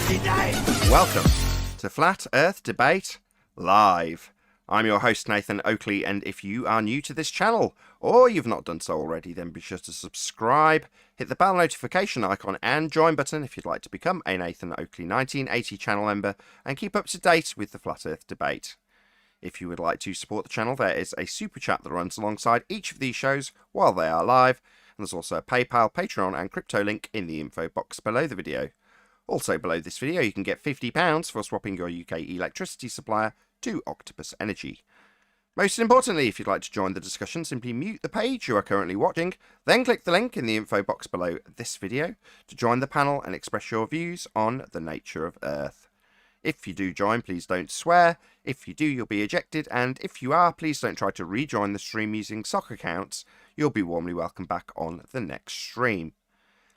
Welcome to Flat Earth Debate Live. I'm your host Nathan Oakley, and if you are new to this channel, or you've not done so already, then be sure to subscribe, hit the bell notification icon and join button if you'd like to become a Nathan Oakley 1980 channel member and keep up to date with the Flat Earth Debate. If you would like to support the channel, there is a super chat that runs alongside each of these shows while they are live, and there's also a PayPal, Patreon and crypto link in the info box below the video. Also below this video you can get £50 for swapping your UK electricity supplier to Octopus Energy. Most importantly, if you'd like to join the discussion, simply mute the page you are currently watching, then click the link in the info box below this video to join the panel and express your views on the nature of Earth. If you do join, please don't swear. If you do, you'll be ejected, and if you are, please don't try to rejoin the stream using sock accounts. You'll be warmly welcomed back on the next stream.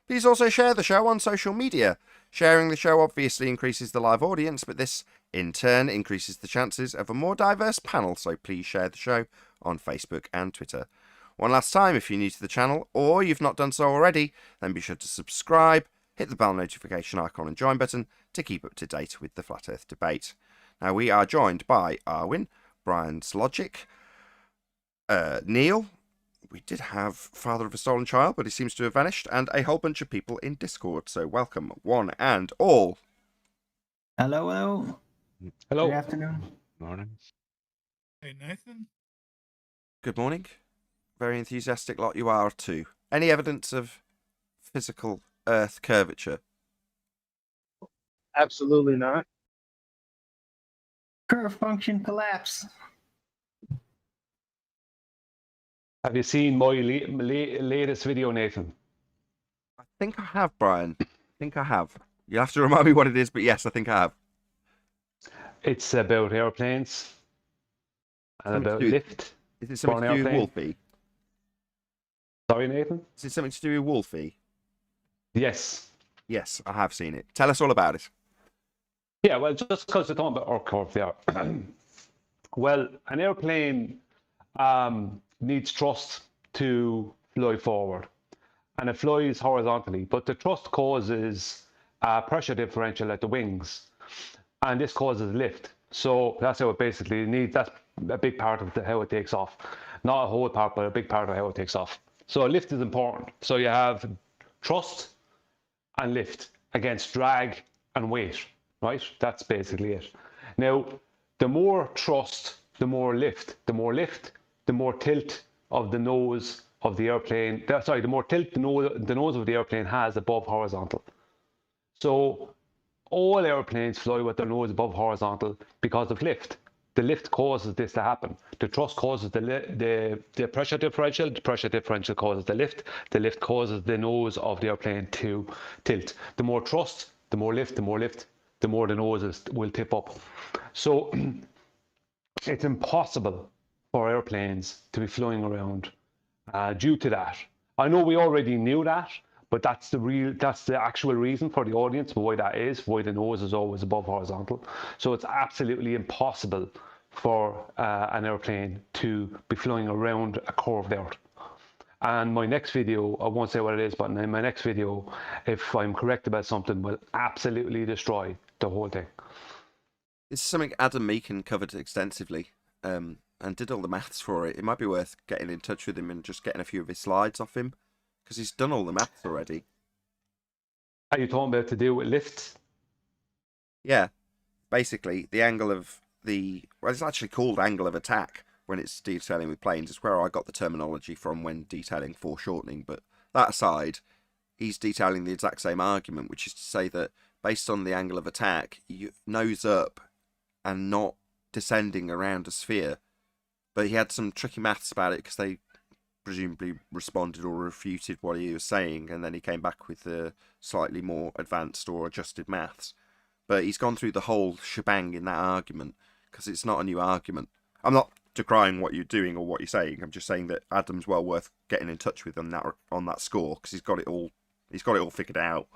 Please also share the show on social media. Sharing the show obviously increases the live audience, but this in turn increases the chances of a more diverse panel, so please share the show on Facebook and Twitter. One last time, if you're new to the channel or you've not done so already, then be sure to subscribe, hit the bell notification icon and join button to keep up to date with the Flat Earth Debate. Now we are joined by Arwin, Brian's Logic, Neil. We did have Father of a Stolen Child, but he seems to have vanished, and a whole bunch of people in Discord. So welcome, one and all. Hello, hello. Hello. Good afternoon. Morning. Hey, Nathan. Good morning. Very enthusiastic lot you are too. Any evidence of physical Earth curvature? Absolutely not. Curve function collapse. Have you seen my latest video, Nathan? I think I have, Brian. I think I have. You'll have to remind me what it is, but yes, I think I have. It's about airplanes and Something about to do- lift. Is it something For to an do with airplane? Wolfie? Sorry, Nathan? Is it something to do with Wolfie? Yes. Yes, I have seen it. Tell us all about it. Yeah, well, just because we're talking about our curve there. Well, an airplane needs thrust to fly forward, and it flies horizontally, but the thrust causes a pressure differential at the wings, and this causes lift. So that's how it basically needs, that's a big part of how it takes off. Not a whole part, but a big part of how it takes off. So lift is important. So you have thrust and lift against drag and weight, right? That's basically it. Now, the more thrust, the more lift. The more lift, the more tilt of the nose of the airplane. The more tilt the nose of the airplane has above horizontal. So all airplanes fly with their nose above horizontal because of lift. The lift causes this to happen. The thrust causes the pressure differential. The pressure differential causes the lift. The lift causes the nose of the airplane to tilt. The more thrust, the more lift, the more lift, the more the nose will tip up. So it's impossible for airplanes to be flying around due to that. I know we already knew that, but that's the actual reason for the audience why that is, why the nose is always above horizontal. So it's absolutely impossible for an airplane to be flying around a curved Earth. And my next video, I won't say what it is, but in my next video, if I'm correct about something, will absolutely destroy the whole thing. This is something Adam Meakin covered extensively, and did all the maths for it. It might be worth getting in touch with him and just getting a few of his slides off him, because he's done all the maths already. Are you talking about to do with lifts? Yeah, basically the angle of well, it's actually called angle of attack when it's detailing with planes. It's where I got the terminology from when detailing foreshortening. But that aside, he's detailing the exact same argument, which is to say that based on the angle of attack, you nose up and not descending around a sphere. But he had some tricky maths about it because they presumably responded or refuted what he was saying, and then he came back with the slightly more advanced or adjusted maths. But he's gone through the whole shebang in that argument because it's not a new argument. I'm not decrying what you're doing or what you're saying. I'm just saying that Adam's well worth getting in touch with on that score, because he's got it all figured out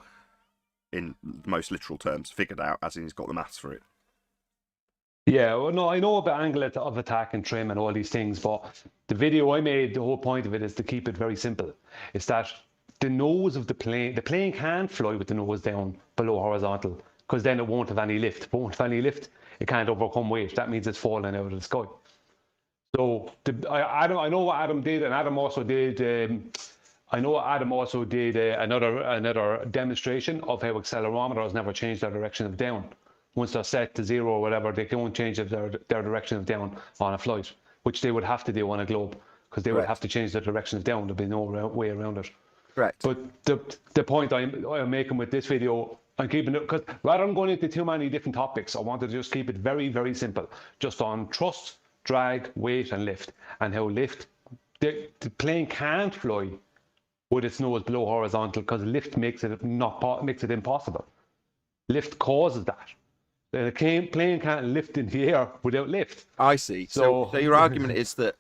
in the most literal terms. Figured out as in he's got the maths for it. Yeah, well, no, I know about angle of attack and trim and all these things, but the video I made, the whole point of it is to keep it very simple. It's that the nose of the plane can fly with the nose down below horizontal because then it won't have any lift. If it won't have any lift, it can't overcome weight. That means it's falling out of the sky. So I know what Adam did, and Adam also did. I know Adam also did another demonstration of how accelerometers never change their direction of down. Once they're set to 0 or whatever, they don't change their direction of down on a flight, which they would have to do on a globe, because they would have to change their direction of down. There'd be no way around it. Correct. But the point I'm making with this video, I'm keeping it, because rather than going into too many different topics, I wanted to just keep it very, very simple, just on thrust, drag, weight, and lift, and how lift, the plane can't fly with its nose below horizontal, because lift makes it impossible. Lift causes that. The plane can't lift in the air without lift. I see. So your argument is that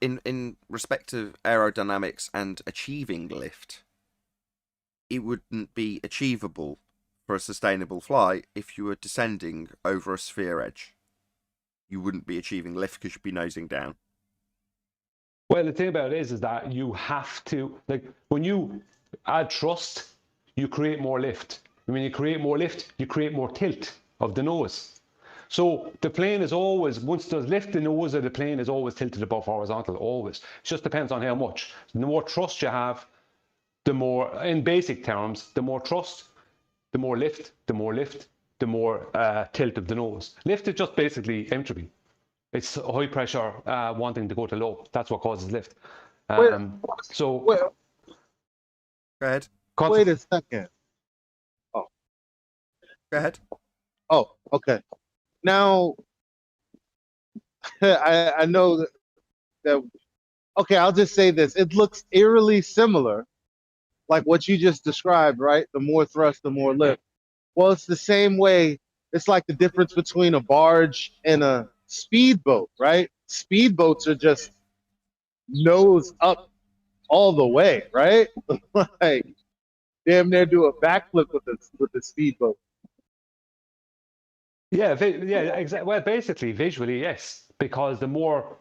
in respect of aerodynamics and achieving lift, it wouldn't be achievable for a sustainable flight if you were descending over a sphere edge. You wouldn't be achieving lift because you'd be nosing down. Well, the thing about it is that you have to, like, when you add thrust, you create more lift. And when you create more lift, you create more tilt of the nose. So the plane is always, once there's lift, the nose of the plane is always tilted above horizontal, always. It just depends on how much. The more thrust you have, the more, in basic terms, the more thrust, the more lift, the more lift, the more tilt of the nose. Lift is just basically entropy. It's high pressure wanting to go to low. That's what causes lift. Go ahead. Wait a second. Go ahead. Oh, okay. Now, I know that. Okay, I'll just say this. It looks eerily similar, like what you just described, right? The more thrust, the more lift. Well, it's the same way. It's like the difference between a barge and a speedboat, right? Speedboats are just nose up all the way, right? Like damn near do a backflip with the speedboat. Yeah, exactly. Well, basically, visually, yes, because the more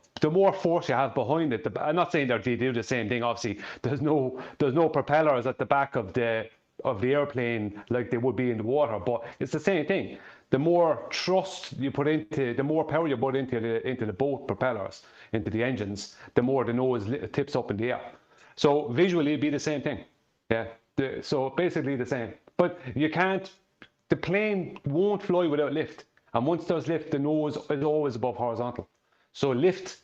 force you have behind it, I'm not saying they do the same thing. Obviously, there's no propellers at the back of the airplane like they would be in the water, but it's the same thing. The more thrust you put into, the more power you put into the boat propellers, into the engines, the more the nose tips up in the air. So visually, it'd be the same thing. Yeah. So basically the same. But you can't. The plane won't fly without lift. And once there's lift, the nose is always above horizontal. So lift,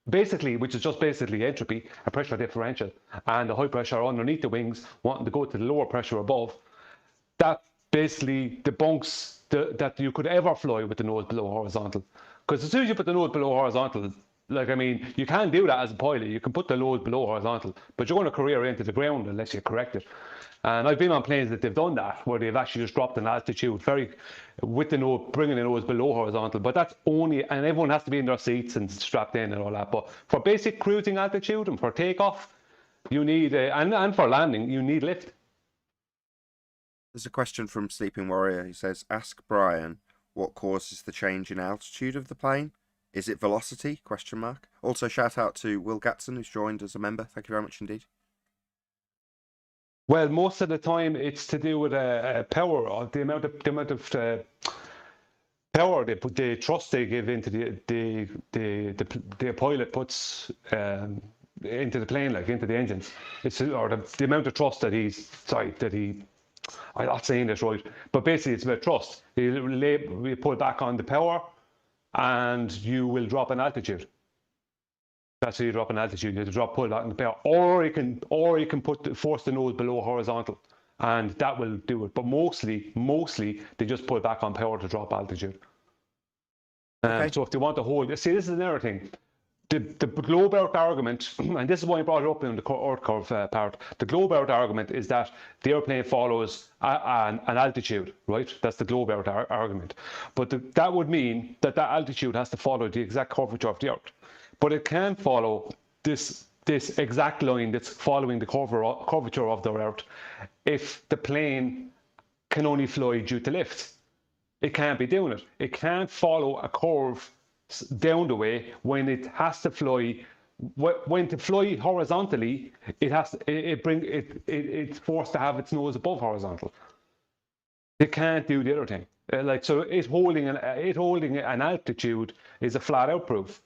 basically, which is just basically entropy, a pressure differential, and the high pressure underneath the wings wanting to go to the lower pressure above, that basically debunks that you could ever fly with the nose below horizontal. Because as soon as you put the nose below horizontal, like, I mean, you can do that as a pilot. You can put the nose below horizontal, but you're going to career into the ground unless you correct it. And I've been on planes that they've done that, where they've actually just dropped an altitude with the nose, bringing the nose below horizontal. But that's only, and everyone has to be in their seats and strapped in and all that. But for basic cruising altitude and for takeoff, you need, and for landing, you need lift. There's a question from Sleeping Warrior. He says, ask Brian what causes the change in altitude of the plane. Is it velocity? ? Also, shout out to Will Gatson, who's joined as a member. Thank you very much indeed. Well, most of the time it's to do with power, or the amount of power they put, the thrust they give into the pilot puts into the plane, like into the engines. It's or the amount of thrust I'm not saying this right, but basically it's about thrust. You pull back on the power, and you will drop an altitude. That's how you drop an altitude. You have to pull back on the power, or you can force the nose below horizontal, and that will do it. But mostly they just pull back on power to drop altitude. Okay. So if they want to hold, see, this is another thing. The globe Earth argument, and this is why I brought it up in the Earth curve part. The globe Earth argument is that the airplane follows an altitude, right? That's the globe Earth argument. But that would mean that altitude has to follow the exact curvature of the Earth. But it can follow this exact line that's following the curvature of the Earth if the plane can only fly due to lift. It can't be doing it. It can't follow a curve down the way when it has to fly. When to fly horizontally, it's forced to have its nose above horizontal. It can't do the other thing. So it holding an altitude is a flat out proof,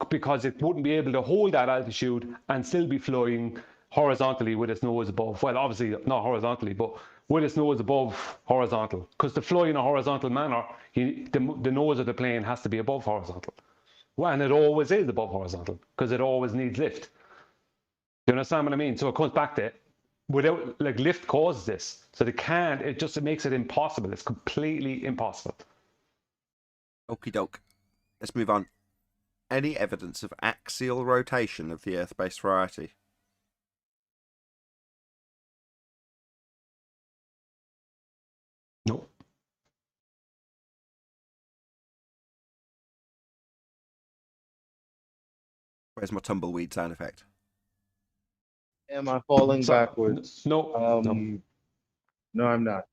because it wouldn't be able to hold that altitude and still be flying horizontally with its nose above. Well, obviously not horizontally, but with its nose above horizontal. Because to fly in a horizontal manner, the nose of the plane has to be above horizontal. Well, and it always is above horizontal because it always needs lift. You understand what I mean? So it comes back to, without, like, lift causes this. So they can't, it makes it impossible. It's completely impossible. Okie doke. Let's move on. Any evidence of axial rotation of the Earth-based variety? No. Where's my tumbleweed sound effect? Am I falling backwards? No. No, I'm not.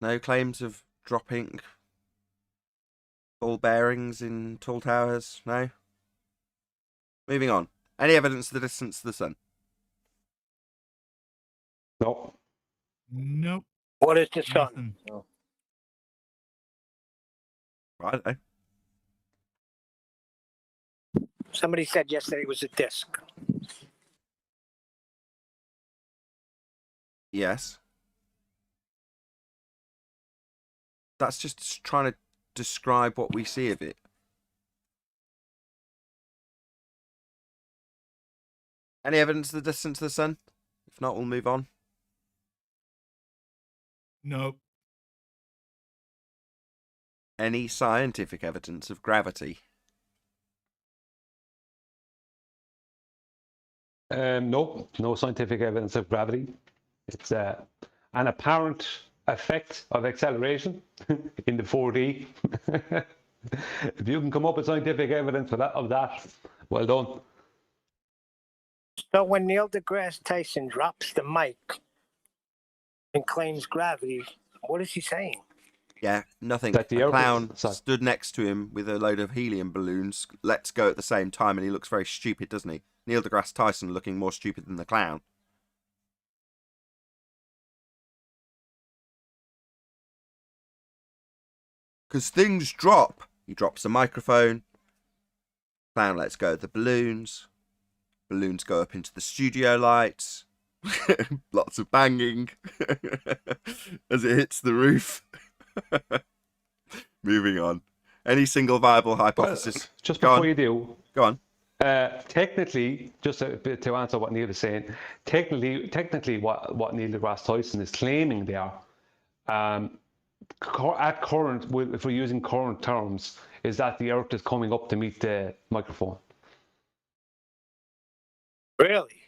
No claims of dropping ball bearings in tall towers? No? Moving on. Any evidence of the distance to the sun? No. Nope. What is the sun? Nothing. Right. Somebody said yesterday it was a disc. Yes. That's just trying to describe what we see of it. Any evidence of the distance to the sun? If not, we'll move on. Nope. Any scientific evidence of gravity? No. No scientific evidence of gravity. It's an apparent effect of acceleration in the 4D. If you can come up with scientific evidence for that, well done. So when Neil deGrasse Tyson drops the mic and claims gravity, what is he saying? Yeah, nothing. That the A Earth clown is- sorry. stood next to him with a load of helium balloons. Let's go at the same time, and he looks very stupid, doesn't he? Neil deGrasse Tyson looking more stupid than the clown. Because things drop. He drops the microphone. Clown lets go of the balloons. Balloons go up into the studio lights. Lots of banging as it hits the roof. Moving on. Any single viable hypothesis? Well, just Go before on. you do, Go on. technically, just to answer what Neil is saying, technically, what Neil deGrasse Tyson is claiming there, at current, if we're using current terms, is that the Earth is coming up to meet the microphone. Really?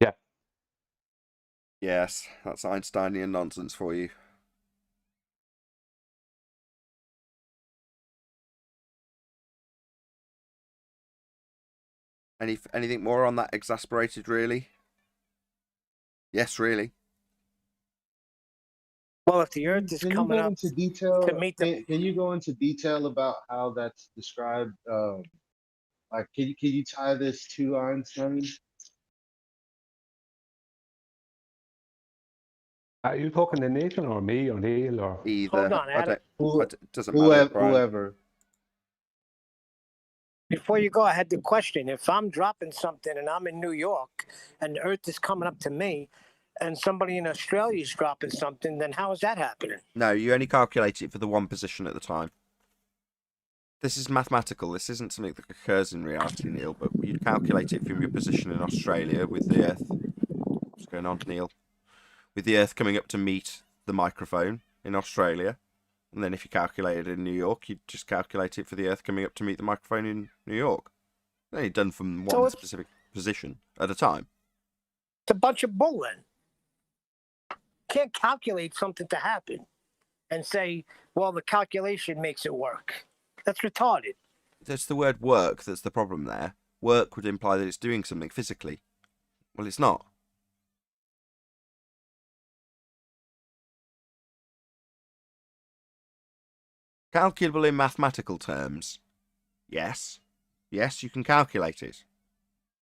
Yeah. Yes, that's Einsteinian nonsense for you. Anything more on that exasperated, really? Yes, really. Well, if the Earth is Can you coming go up into detail? to meet the Can you go into detail about how that's described? Like, can you tie this to Einstein? Are you talking to Nathan or me or Neil or? Either. Hold on, Adam. It doesn't matter. Brian. Whoever. Before you go, I had the question. If I'm dropping something and I'm in New York and the Earth is coming up to me and somebody in Australia is dropping something, then how is that happening? No, you only calculate it for the one position at the time. This is mathematical. This isn't something that occurs in reality, Neil, but you calculate it from your position in Australia with the Earth. What's going on, Neil? With the Earth coming up to meet the microphone in Australia. And then if you calculate it in New York, you just calculate it for the Earth coming up to meet the microphone in New York. It's only done from one specific position at a time. It's a bunch of bull then. Can't calculate something to happen and say, well, the calculation makes it work. That's retarded. It's the word work that's the problem there. Work would imply that it's doing something physically. Well, it's not. Calculable in mathematical terms. Yes. Yes, you can calculate it.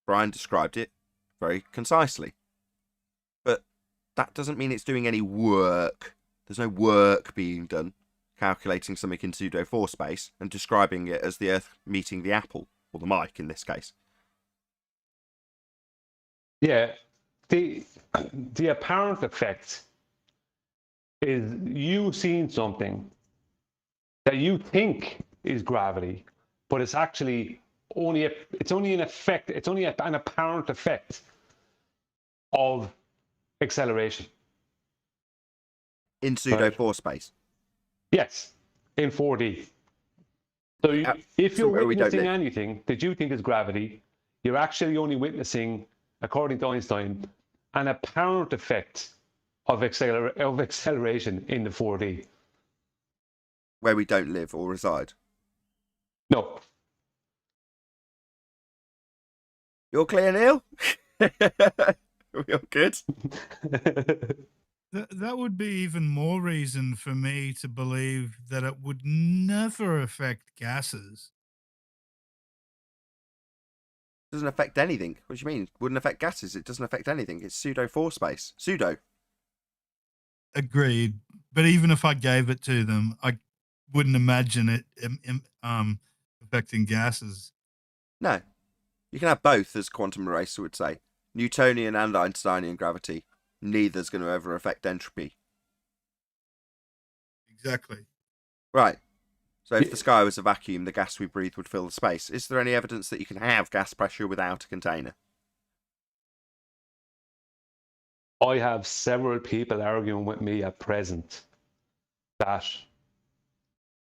Brian described it very concisely. But that doesn't mean it's doing any work. There's no work being done calculating something in pseudo-4 space and describing it as the Earth meeting the apple, or the mic in this case. Yeah, the apparent effect is you seeing something that you think is gravity, but it's actually only an effect. It's only an apparent effect of acceleration In pseudo-4 space. Yes, in 4D. So if you're somewhere we don't witnessing live. anything that you think is gravity, you're actually only witnessing, according to Einstein, an apparent effect of acceleration in the 4D. Where we don't live or reside. No. You're clear, Neil? We all good? That would be even more reason for me to believe that it would never affect gases. Doesn't affect anything. What do you mean? Wouldn't affect gases. It doesn't affect anything. It's pseudo-4 space. Pseudo. Agreed. But even if I gave it to them, I wouldn't imagine it affecting gases. No. You can have both, as quantum eraser would say. Newtonian and Einsteinian gravity. Neither's going to ever affect entropy. Exactly. Right. So if the sky was a vacuum, the gas we breathe would fill the space. Is there any evidence that you can have gas pressure without a container? I have several people arguing with me at present that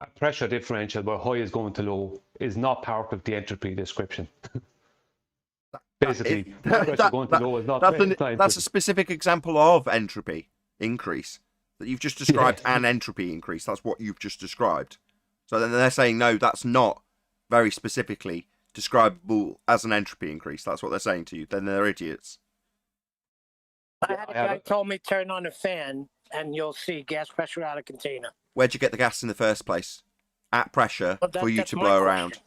a pressure differential where high is going to low is not part of the entropy description. Basically, pressure going to low is not. That's a specific example of entropy increase. That you've just described an entropy increase. That's what you've just described. So then they're saying, no, that's not very specifically describable as an entropy increase. That's what they're saying to you. Then they're idiots. I had a guy told me turn on a fan and you'll see gas pressure out of container. Where'd you get the gas in the first place? At pressure Well, for you that's to my blow question. around.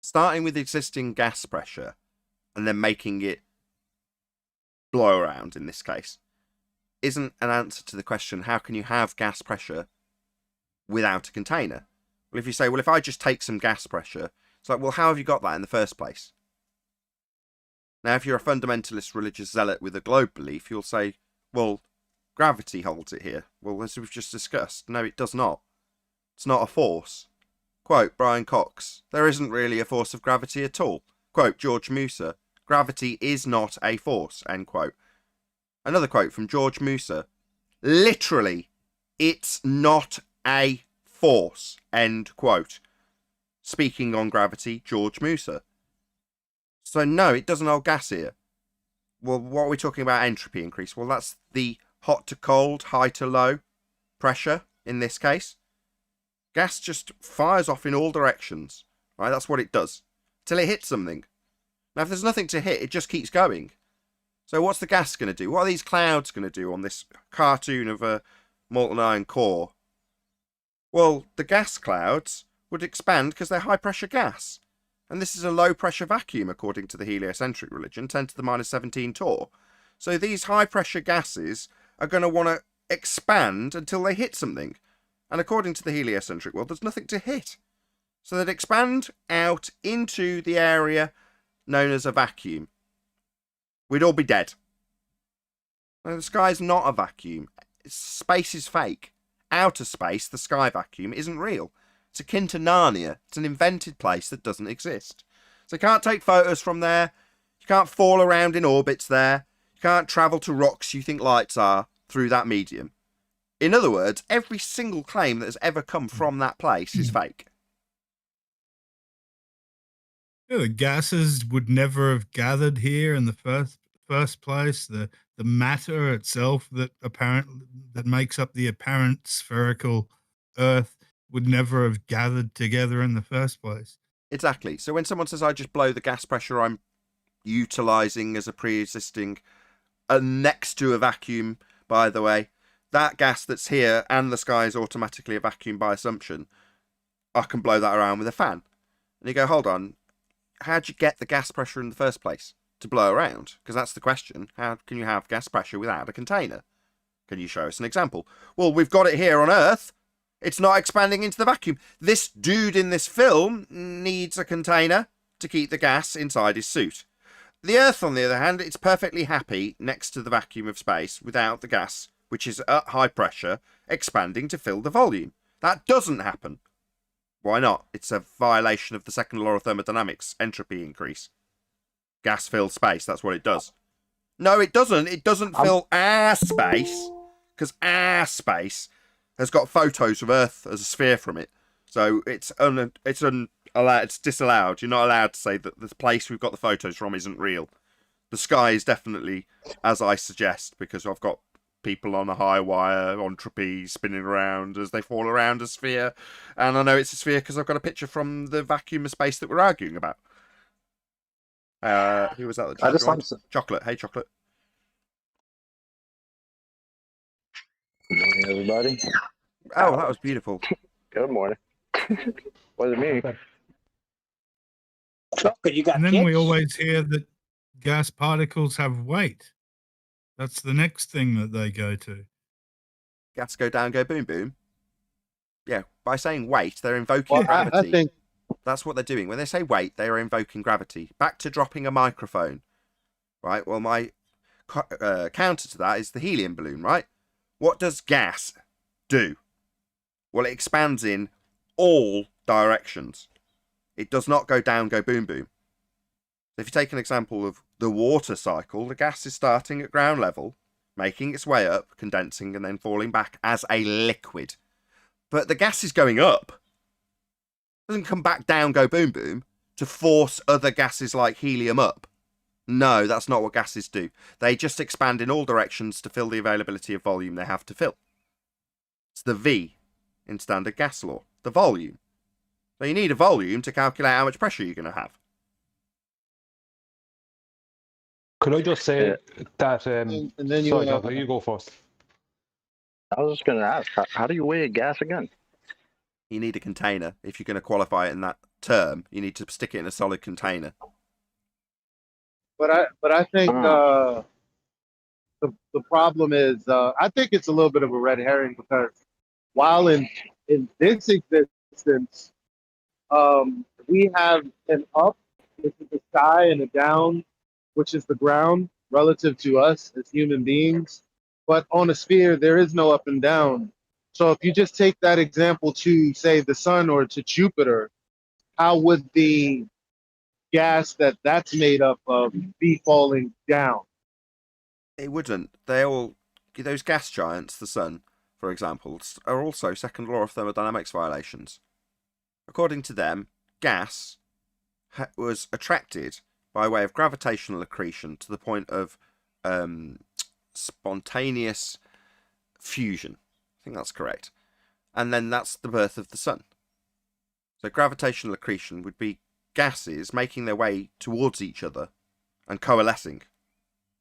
Starting with existing gas pressure and then making it blow around in this case isn't an answer to the question, how can you have gas pressure without a container? Well, if you say, well, if I just take some gas pressure, it's like, well, how have you got that in the first place? Now, if you're a fundamentalist religious zealot with a globe belief, you'll say, well, gravity holds it here. Well, as we've just discussed, no, it does not. It's not a force. Quote, Brian Cox, there isn't really a force of gravity at all. Quote, George Musa, gravity is not a force, end quote. Another quote from George Musa, literally, it's not a force, end quote. Speaking on gravity, George Musa. So no, it doesn't hold gas here. Well, what are we talking about entropy increase? Well, that's the hot to cold, high to low pressure in this case. Gas just fires off in all directions, right? That's what it does, till it hits something. Now, if there's nothing to hit, it just keeps going. So what's the gas going to do? What are these clouds going to do on this cartoon of a molten iron core? Well, the gas clouds would expand because they're high-pressure gas. And this is a low-pressure vacuum, according to the heliocentric religion, 10 to the minus 17 torr. So these high-pressure gases are going to want to expand until they hit something. And according to the heliocentric world, there's nothing to hit. So they'd expand out into the area known as a vacuum. We'd all be dead. Now, the sky's not a vacuum. Space is fake. Outer space, the sky vacuum, isn't real. It's akin to Narnia. It's an invented place that doesn't exist. So you can't take photos from there. You can't fall around in orbits there. You can't travel to rocks you think lights are through that medium. In other words, every single claim that has ever come from that place is fake. Yeah, the gases would never have gathered here in the first place. The matter itself that makes up the apparent spherical Earth would never have gathered together in the first place. Exactly. So when someone says, I just blow the gas pressure I'm utilising as a pre-existing, next to a vacuum, by the way, that gas that's here and the sky is automatically a vacuum by assumption, I can blow that around with a fan. And you go, hold on, how'd you get the gas pressure in the first place to blow around? Because that's the question. How can you have gas pressure without a container? Can you show us an example? Well, we've got it here on Earth. It's not expanding into the vacuum. This dude in this film needs a container to keep the gas inside his suit. The Earth, on the other hand, it's perfectly happy next to the vacuum of space without the gas, which is at high pressure, expanding to fill the volume. That doesn't happen. Why not? It's a violation of the second law of thermodynamics, entropy increase. Gas fills space, that's what it does. No, it doesn't. It doesn't fill our space, because our space has got photos of Earth as a sphere from it. So it's disallowed. You're not allowed to say that the place we've got the photos from isn't real. The sky is definitely as I suggest, because I've got people on a high wire on trapeze spinning around as they fall around a sphere, and I know it's a sphere because I've got a picture from the vacuum of space that we're arguing about. Who was that? I just want to. Chocolate. Hey, Chocolate. Good morning, everybody. Oh, that was beautiful. Good morning. Wasn't me. Chocolate, you got And then we kids? always hear that gas particles have weight. That's the next thing that they go to. Gas go down, go boom, boom. Yeah, by saying weight, they're invoking Well, gravity. I think That's what they're doing. When they say weight, they are invoking gravity. Back to dropping a microphone, right? Well, my counter to that is the helium balloon, right? What does gas do? Well, it expands in all directions. It does not go down, go boom, boom. So if you take an example of the water cycle, the gas is starting at ground level, making its way up, condensing, and then falling back as a liquid. But the gas is going up. It doesn't come back down, go boom, boom, to force other gases like helium up. No, that's not what gases do. They just expand in all directions to fill the availability of volume they have to fill. It's the V in standard gas law, the volume. So you need a volume to calculate how much pressure you're going to have. Could I just say that? and then you Sorry, Chocolate, you go first. I was just going to ask, how do you weigh a gas again? You need a container. If you're going to qualify it in that term, you need to stick it in a solid container. but I think the problem is I think it's a little bit of a red herring, because while in this existence we have an up, which is the sky, and a down, which is the ground, relative to us as human beings. But on a sphere, there is no up and down. So if you just take that example to, say, the sun or to Jupiter, how would the gas that's made up of be falling down? It wouldn't. Those gas giants, the sun, for example, are also second law of thermodynamics violations. According to them, gas was attracted by way of gravitational accretion to the point of spontaneous fusion. I think that's correct. And then that's the birth of the sun. So gravitational accretion would be gases making their way towards each other and coalescing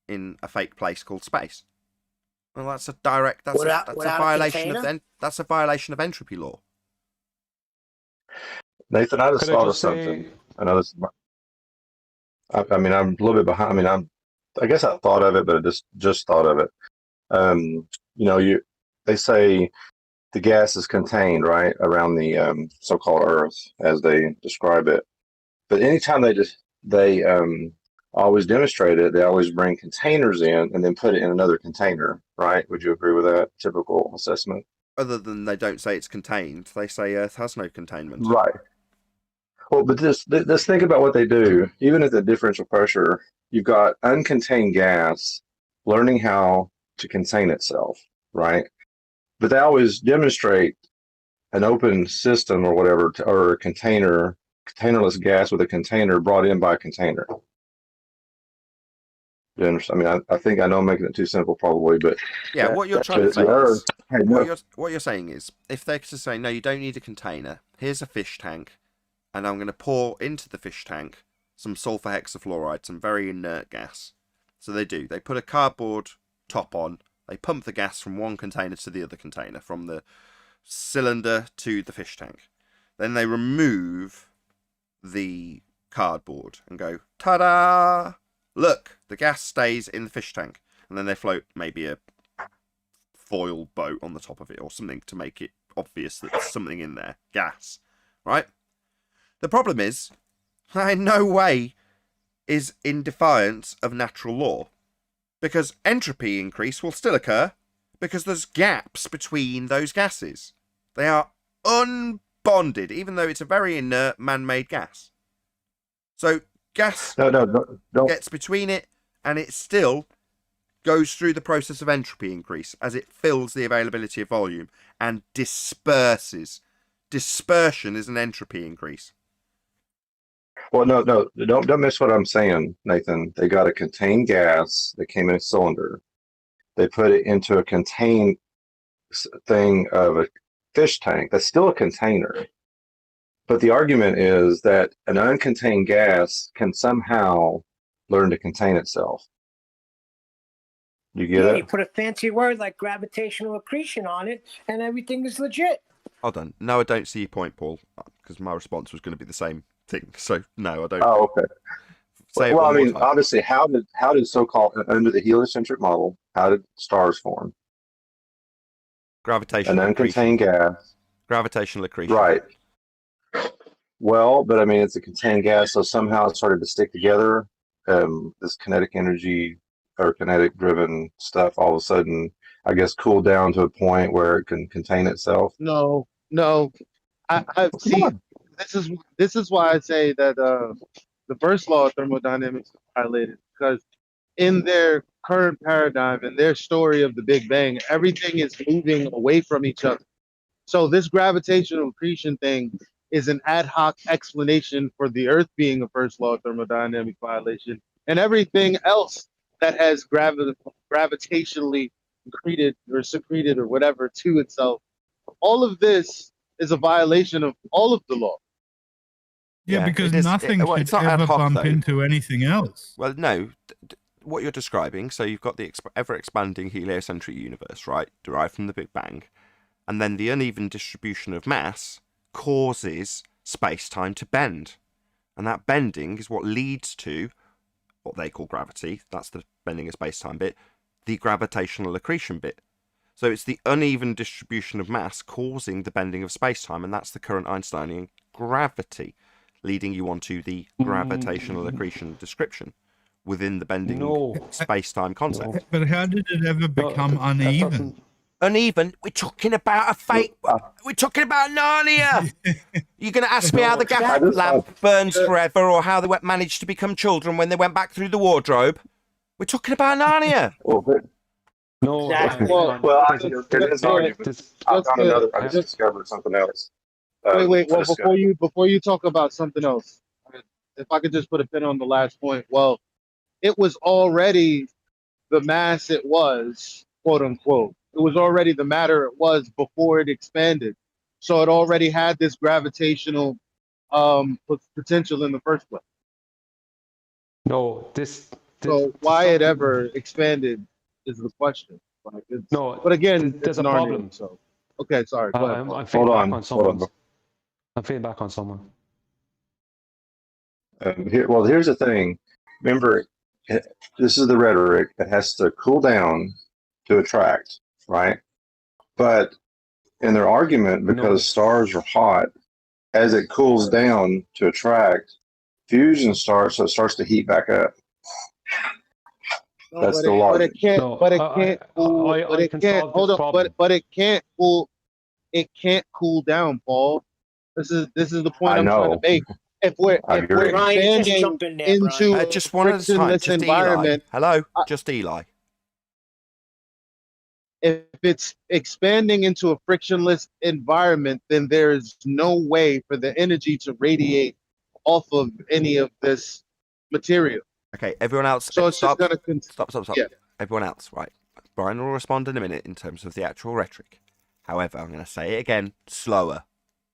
in a fake place called space. Well, that's a direct. That's a violation that's a violation of entropy law. Nathan, I just Could I thought of just say- something. I know this. I mean, I'm a little bit behind. I mean, I guess I thought of it, but I just thought of it. They say the gas is contained right around the so-called Earth, as they describe it. But anytime they always demonstrate it, they always bring containers in and then put it in another container, right? Would you agree with that typical assessment? Other than they don't say it's contained, they say Earth has no containment. Right. Well, but just think about what they do. Even at the differential pressure, you've got uncontained gas learning how to contain itself, right? But they always demonstrate an open system or whatever, or a containerless gas with a container brought in by a container. You understand? I mean, I think I know I'm making it too simple probably, but Yeah, what you're trying to say Earth, is, what you're saying is, if they're to say, no, you don't need a container, here's a fish tank, and I'm going to pour into the fish tank some sulfur hexafluoride, some very inert gas. So they do. They put a cardboard top on, they pump the gas from one container to the other container, from the cylinder to the fish tank. Then they remove the cardboard and go, ta-da! look, the gas stays in the fish tank. And then they float maybe a foil boat on the top of it or something to make it obvious that there's something in there. Gas. Right? The problem is, that in no way is in defiance of natural law. Because entropy increase will still occur because there's gaps between those gases. They are unbonded, even though it's a very inert man-made gas. So gas don't. gets between it and it still goes through the process of entropy increase as it fills the availability of volume and disperses. Dispersion is an entropy increase. Well, no, don't miss what I'm saying, Nathan. They got a contained gas that came in a cylinder. They put it into a contained thing of a fish tank. That's still a container. But the argument is that an uncontained gas can somehow learn to contain itself. You get Yeah, it? you put a fancy word like gravitational accretion on it, and everything is legit. Hold on. No, I don't see your point, Paul, because my response was going to be the same thing. So, no, I don't. Oh, okay. Say it Well, I one more mean, time. obviously, how did so-called under the heliocentric model, how did stars form? An Gravitational accretion. uncontained gas, Gravitational accretion. right? Well, but I mean, it's a contained gas, so somehow it started to stick together. This kinetic energy or kinetic-driven stuff, all of a sudden, I guess, cooled down to a point where it can contain itself. No. I Come see. on. This is why I say that the first law of thermodynamics is violated, because in their current paradigm, in their story of the Big Bang, everything is moving away from each other. So this gravitational accretion thing is an ad hoc explanation for the Earth being a first law of thermodynamic violation, and everything else that has gravitationally accreted or secreted or whatever to itself. All of this is a violation of all of the law. Yeah, Yeah, because it is- nothing well, should it's not ad ever hoc, bump though. into anything else. Well, no. What you're describing, so you've got the ever-expanding heliocentric universe, right, derived from the Big Bang, and then the uneven distribution of mass causes space-time to bend. And that bending is what leads to what they call gravity. That's the bending of space-time bit. The gravitational accretion bit. So it's the uneven distribution of mass causing the bending of space-time, and that's the current Einsteinian gravity, leading you on to the gravitational accretion description within the bending No. space-time concept. But how did it ever become that uneven? doesn't- Uneven? We're talking about a fake... We're talking about Narnia! You're going to ask me how the gas lamp burns forever, or how they managed to become children when they went back through the wardrobe? We're talking about Narnia! Well, No. Exactly. well, I think it is argument. This- I found another. I Yeah. just discovered something else. Wait. Well, Just- before you talk about something else, if I could just put a pin on the last point. Well, it was already the mass it was, quote unquote. It was already the matter it was before it expanded. So it already had this gravitational potential in the first place. No, this So why it ever expanded is the question. Like it's, No, but again, there's it's a Narnia, problem. So okay, sorry. Go ahead. I'm feeding Hold back on, on someone. hold I'm feeding back on someone. Here's the thing. Remember, this is the rhetoric. It has to cool down to attract, right? But in their argument, because No. stars are hot, as it cools down to attract, fusion starts, so it starts to heat back up. No, That's but the it, logic. but it can't. No, but it I- can't I- cool. I but it can can't. solve Hold this on. problem. But it can't cool. It can't cool down, Paul. This is the point I I'm trying to know. make. If we're I agree. Brian, just expanding jump in there, into Brian. Just one at a time. frictionless Just Eli. environment, Hello? Just Eli. if it's expanding into a frictionless environment, then there's no way for the energy to radiate off of any of this material. Okay, everyone else, So it's stop. just gonna. Stop. Yeah. Everyone else, right. Brian will respond in a minute in terms of the actual rhetoric. However, I'm going to say it again, slower,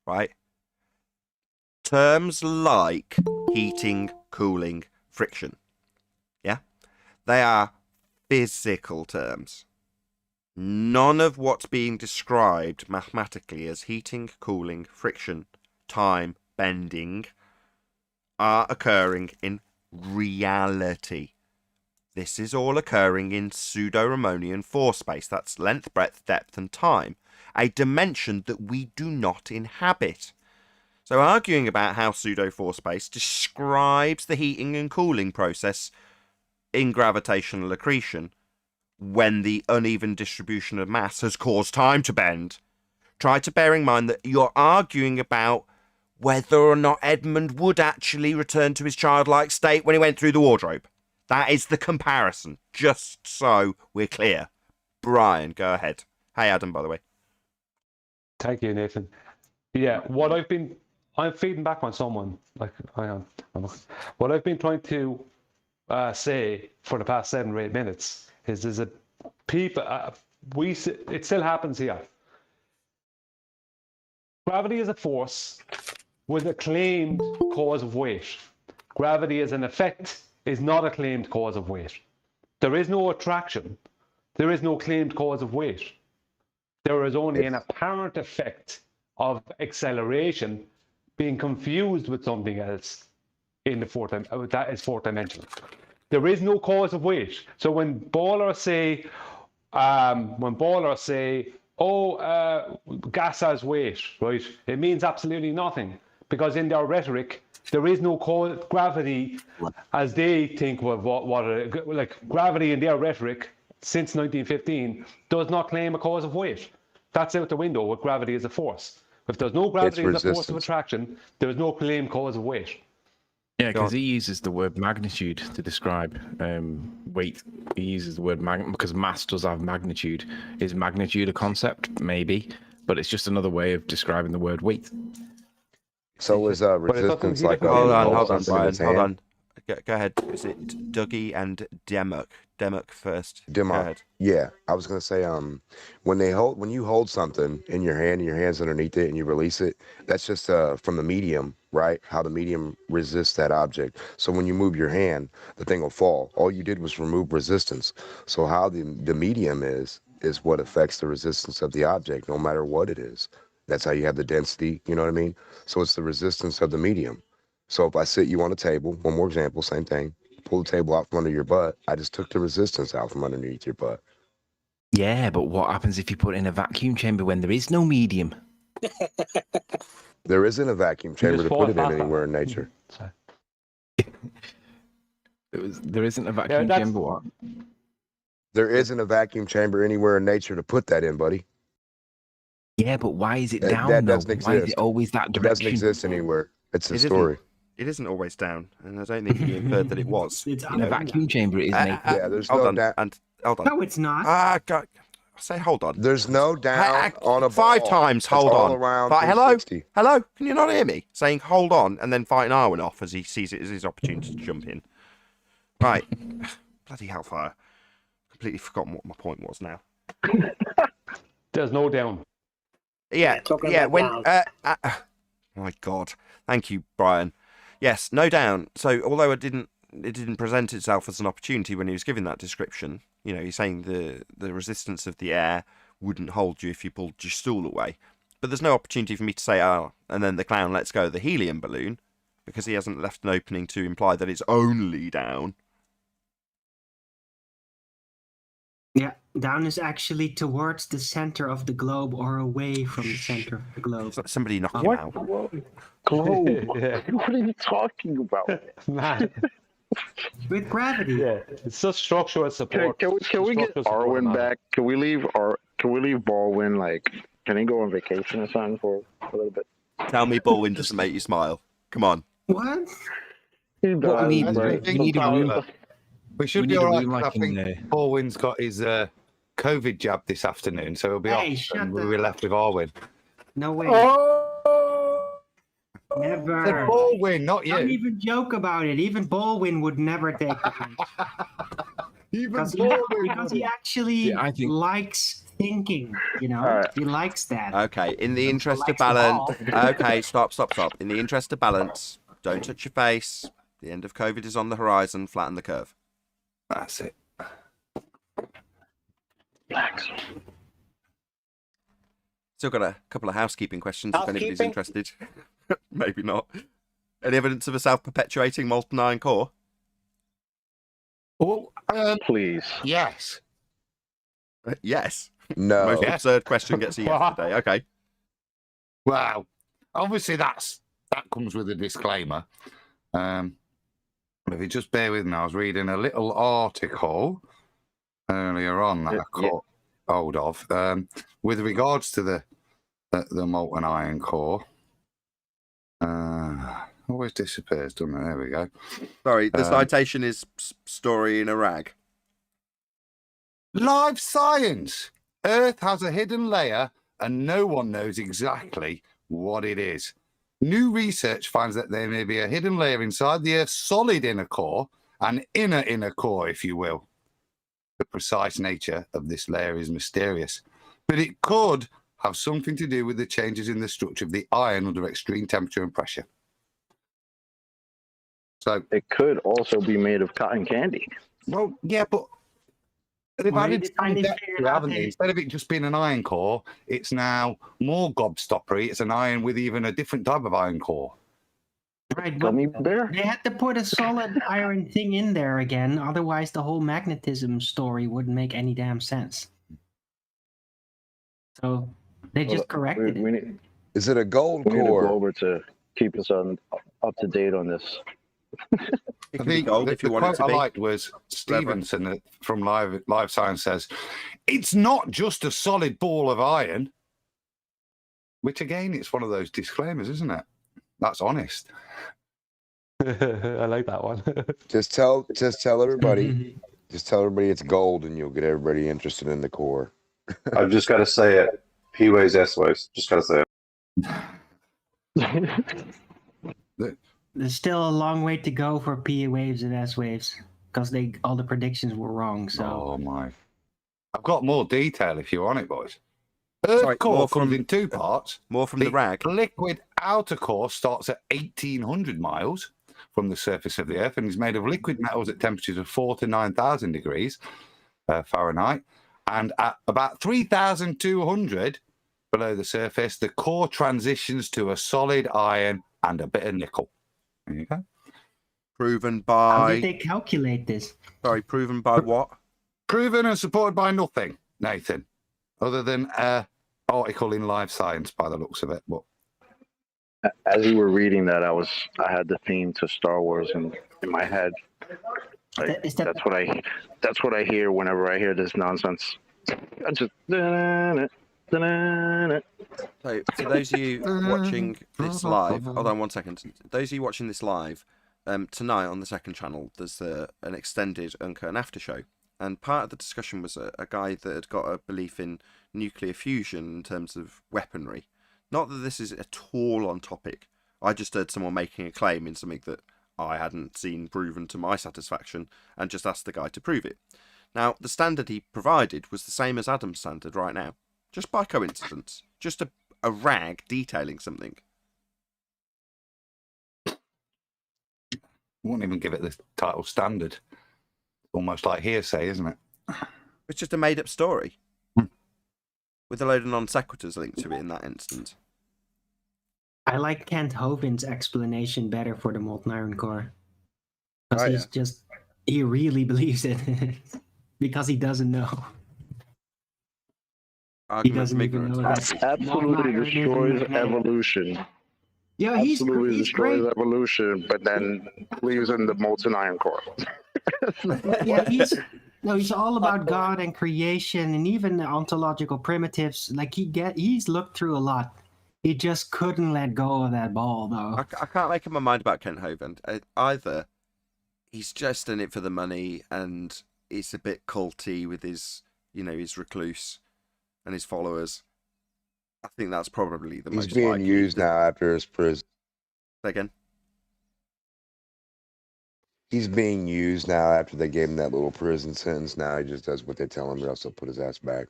right? Terms like heating, cooling, friction, yeah? They are physical terms. None of what's being described mathematically as heating, cooling, friction, time, bending are occurring in reality. This is all occurring in pseudo-Riemannian force space. That's length, breadth, depth, and time. A dimension that we do not inhabit. So arguing about how pseudo-force space describes the heating and cooling process in gravitational accretion when the uneven distribution of mass has caused time to bend. Try to bear in mind that you're arguing about whether or not Edmund would actually return to his childlike state when he went through the wardrobe. That is the comparison, just so we're clear. Brian, go ahead. Hey, Adam, by the way. Thank you, Nathan. Yeah, I'm feeding back on someone. Like, hang on. What I've been trying to say for the past 7 or 8 minutes is there's a people, it still happens here. Gravity is a force with a claimed cause of weight. Gravity as an effect is not a claimed cause of weight. There is no attraction. There is no claimed cause of weight. There is only an apparent effect of acceleration being confused with something else in the fourth dimension. That is fourth dimension. There is no cause of weight. So when ballers say, gas has weight, right? It means absolutely nothing, because in their rhetoric, there is no gravity as they think like gravity in their rhetoric since 1915 does not claim a cause of weight. That's out the window with gravity as a force. If there's no gravity as a force of attraction, there is no claimed cause of weight. Yeah, because he uses the word magnitude to describe weight. He uses the word because mass does have magnitude. Is magnitude a concept? Maybe, but it's just another way of describing the word weight. So is resistance like hold on, Brian. Hold on. Go ahead. Is it Dougie and Demuk? Demuk first. Demuk. Go ahead. Yeah, I was gonna say when you hold something in your hand and your hand's underneath it and you release it, that's just from the medium, right? How the medium resists that object. So when you move your hand, the thing will fall. All you did was remove resistance. So how the medium is what affects the resistance of the object, no matter what it is. That's how you have the density, you know what I mean? So it's the resistance of the medium. So if I sit you on a table, one more example, same thing, pull the table out from under your butt, I just took the resistance out from underneath your butt. Yeah, but what happens if you put it in a vacuum chamber when there is no medium? There isn't a vacuum chamber to put it in anywhere in nature. There isn't a vacuum chamber, what? There isn't a vacuum chamber anywhere in nature to put that in, buddy. Yeah, but why is it down, that though? doesn't exist. Why is it always that direction? It doesn't exist anywhere. It's a story. It isn't always down, and I don't think you inferred that it was. In a vacuum chamber, it is naked. Yeah, there's hold no on. down. No, it's not. I say hold on. There's no down on a ball. 5 times, hold on. Around Hello? 360. Hello? Can you not hear me? Saying hold on, and then fighting Arwen off as he sees it as his opportunity to jump in. Right. Bloody hellfire. Completely forgotten what my point was now. There's no down. Yeah, when... my God. Thank you, Brian. Yes, no down. So, although it didn't present itself as an opportunity when he was giving that description, you know, he's saying the resistance of the air wouldn't hold you if you pulled your stool away. But there's no opportunity for me to say, oh, and then the clown lets go of the helium balloon, because he hasn't left an opening to imply that it's only down. Yeah, down is actually towards the center of the globe or away from the center of the globe. It's like somebody knocking him out. Globe. Yeah. What are you talking about? Man. With gravity. Yeah, it's just structural support. Can we get Arwen back? Can we leave Baldwin, like, can he go on vacation or something for a little bit? Tell me Baldwin doesn't make you smile. Come on. What? He does, we need, right? we need a room. We should We be need a all right. room like I think in Baldwin's got his COVID jab this afternoon, so he'll be Hey, off, shut and the- we're left with Arwen. No way. Said Never. Baldwin, not Don't you. even joke about it. Even Baldwin would never take it. Even Because Baldwin. he actually Yeah, I think- likes thinking, you know? All right. He likes that. Okay, in the interest of Likes the ball. balance. Okay, stop. In the interest of balance, don't touch your face. The end of COVID is on the horizon. Flatten the curve. That's it. Still got a couple of housekeeping questions if anybody's Housekeeping? interested. Maybe not. Any evidence of a self-perpetuating molten iron core? Well, Please. yes. Yes. No. Most Yeah. absurd question gets a yes today. Okay. Well, obviously that comes with a disclaimer. If you just bear with me, I was reading a little article earlier on that I caught hold of with regards to the molten iron core. Always disappears, doesn't it? There we go. Sorry, the citation is story in a rag. Live science. Earth has a hidden layer and no one knows exactly what it is. New research finds that there may be a hidden layer inside the Earth's solid inner core, an inner core, if you will. The precise nature of this layer is mysterious, but it could have something to do with the changes in the structure of the iron under extreme temperature and pressure. So it could also be made of cotton candy. Well, yeah, but they've added haven't they? Instead of it just being an iron core, it's now more gobstoppery. It's an iron with even a different type of iron core. Right, but they had to put a solid iron thing in there again, otherwise the whole magnetism story wouldn't make any damn sense. So they just corrected it. Is it a gold core? We need to go over to keep us up to date on this. It can be gold if you want it to be. I liked was Stevenson from Live Science says, it's not just a solid ball of iron. Which again, it's one of those disclaimers, isn't it? That's honest. I like that one. Just tell everybody, it's gold, and you'll get everybody interested in the core. I've just got to say it. P waves, S waves. Just got to say it. There's still a long way to go for P waves and S waves because all the predictions were wrong. So. Oh my! I've got more detail if you want it, boys. Earth core comes in two parts. More from the rag. Liquid outer core starts at 1,800 miles from the surface of the Earth and is made of liquid metals at temperatures of 4,000 to 9,000 degrees Fahrenheit. And at about 3,200 below the surface, the core transitions to a solid iron and a bit of nickel. There you go. Proven by... How did they calculate this? Sorry, proven by what? Proven and supported by nothing, Nathan. Other than an article in Live Science, by the looks of it. But as you were reading that, I had the theme to Star Wars in my head. Like, that's what I hear whenever I hear this nonsense. I just. So, to those of you watching this live, hold on 1 second. Those of you watching this live, tonight on the second channel, there's an extended Uncut and After show. And part of the discussion was a guy that had got a belief in nuclear fusion in terms of weaponry. Not that this is at all on topic. I just heard someone making a claim in something that I hadn't seen proven to my satisfaction and just asked the guy to prove it. Now, the standard he provided was the same as Adam's standard right now. Just by coincidence. Just a rag detailing something. Won't even give it the title standard. Almost like hearsay, isn't it? It's just a made-up story. With a load of non-sequiturs linked to it in that instance. I like Kent Hovind's explanation better for the molten iron core. Because he really believes it. Because he doesn't know. He doesn't even know that. Absolutely destroys evolution. Yeah, absolutely destroys evolution, but then believes in the molten iron core. Yeah, he's all about God and creation and even the ontological primitives. Like he's looked through a lot. He just couldn't let go of that ball, though. I can't make up my mind about Kent Hovind. Either he's just in it for the money and it's a bit culty with his recluse and his followers. I think that's probably the most likely. He's being used now after his prison. Say again? He's being used now after they gave him that little prison sentence. Now he just does what they tell him, or else they'll put his ass back.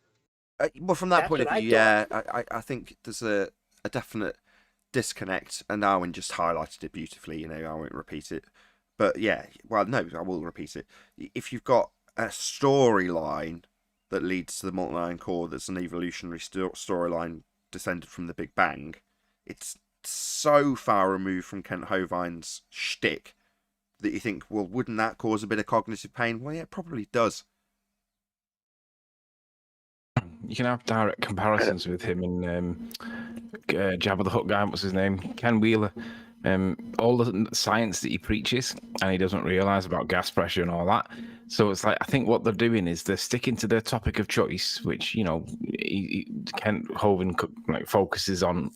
Well, from that point of view, yeah, I think there's a definite disconnect, and Arwen just highlighted it beautifully. I won't repeat it. But yeah, well, no, I will repeat it. If you've got a storyline that leads to the molten iron core that's an evolutionary storyline descended from the Big Bang, it's so far removed from Kent Hovind's shtick that you think, well, wouldn't that cause a bit of cognitive pain? Well, yeah, it probably does. You can have direct comparisons with him and Jabba the Hutt guy. What's his name? Ken Wheeler. All the science that he preaches, and he doesn't realize about gas pressure and all that. So it's like, I think what they're doing is they're sticking to their topic of choice, which, you know, Kent Hovind like focuses on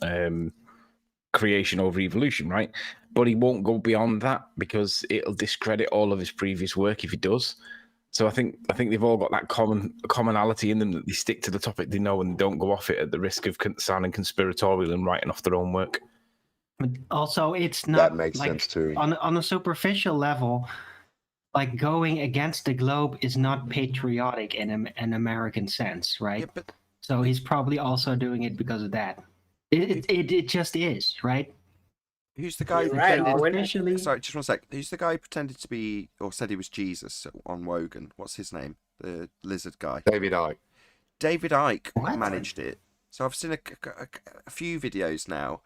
creation over evolution, right? But he won't go beyond that because it'll discredit all of his previous work if he does. So I think they've all got that commonality in them, that they stick to the topic they know and don't go off it at the risk of sounding conspiratorial and writing off their own work. But also, it's not That makes like, sense too. on a superficial level, like going against the globe is not patriotic in an American sense, right? Yeah, but So he's probably also doing it because of that. It just is, right? who's the guy who You're right, pretended? Owen. Officially, Sorry, just one sec. Who's the guy who pretended to be, or said he was Jesus on Wogan? What's his name? The lizard guy. David Icke. David Icke What? managed it. So I've seen a few videos now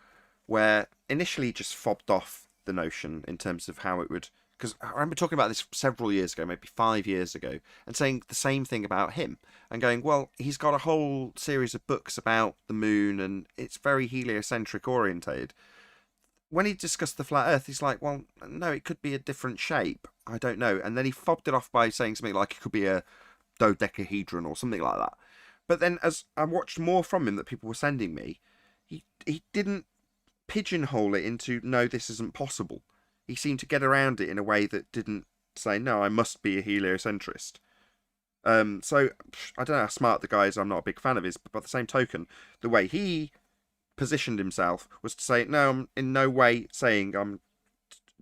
where initially just fobbed off the notion in terms of how it would, because I remember talking about this several years ago, maybe 5 years ago, and saying the same thing about him and going, well, he's got a whole series of books about the moon and it's very heliocentric orientated. When he discussed the flat earth, he's like, well, no, it could be a different shape. I don't know. And then he fobbed it off by saying something like it could be a dodecahedron or something like that. But then as I watched more from him that people were sending me, he didn't pigeonhole it into, no, this isn't possible. He seemed to get around it in a way that didn't say, no, I must be a heliocentrist. So I don't know how smart the guy is. I'm not a big fan of his, but by the same token, the way he positioned himself was to say, no, I'm in no way saying I'm